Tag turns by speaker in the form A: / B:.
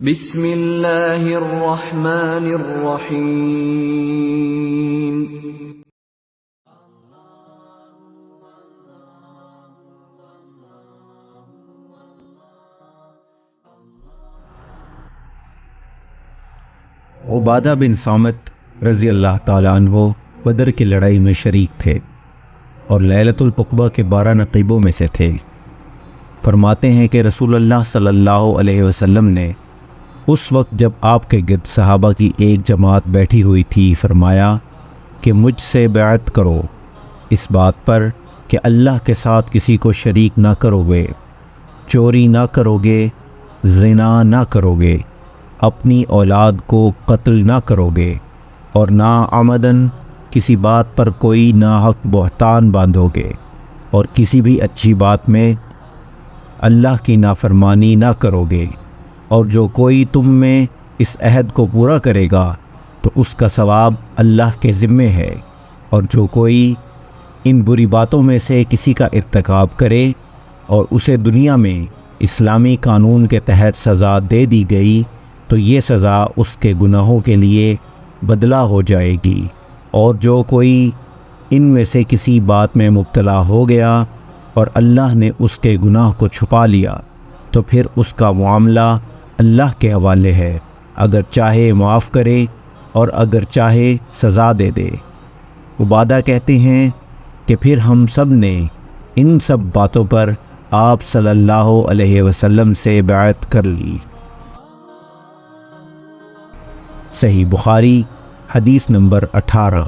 A: بسم اللہ الرحمن الرحیم۔
B: عبادہ بن صامت رضی اللہ تعالیٰ عنہ بدر کی لڑائی میں شریک تھے اور لیلۃ العقبہ کے 12 نقیبوں میں سے تھے۔ فرماتے ہیں کہ رسول اللہ صلی اللہ علیہ وسلم نے اس وقت جب آپ کے گرد صحابہ کی ایک جماعت بیٹھی ہوئی تھی فرمایا کہ مجھ سے بیعت کرو اس بات پر کہ اللہ کے ساتھ کسی کو شریک نہ کرو گے، چوری نہ کرو گے، زنا نہ کرو گے، اپنی اولاد کو قتل نہ کرو گے، اور نہ عمدن کسی بات پر کوئی ناحق بہتان باندھو گے، اور کسی بھی اچھی بات میں اللہ کی نافرمانی نہ کرو گے، اور جو کوئی تم میں اس عہد کو پورا کرے گا تو اس کا ثواب اللہ کے ذمے ہے، اور جو کوئی ان بری باتوں میں سے کسی کا ارتکاب کرے اور اسے دنیا میں اسلامی قانون کے تحت سزا دے دی گئی تو یہ سزا اس کے گناہوں کے لیے بدلہ ہو جائے گی، اور جو کوئی ان میں سے کسی بات میں مبتلا ہو گیا اور اللہ نے اس کے گناہ کو چھپا لیا تو پھر اس کا معاملہ اللہ کے حوالے ہے، اگر چاہے معاف کرے اور اگر چاہے سزا دے دے۔ عبادہ کہتے ہیں کہ پھر ہم سب نے ان سب باتوں پر آپ صلی اللہ علیہ وسلم سے بیعت کر لی۔ صحیح بخاری حدیث نمبر 18۔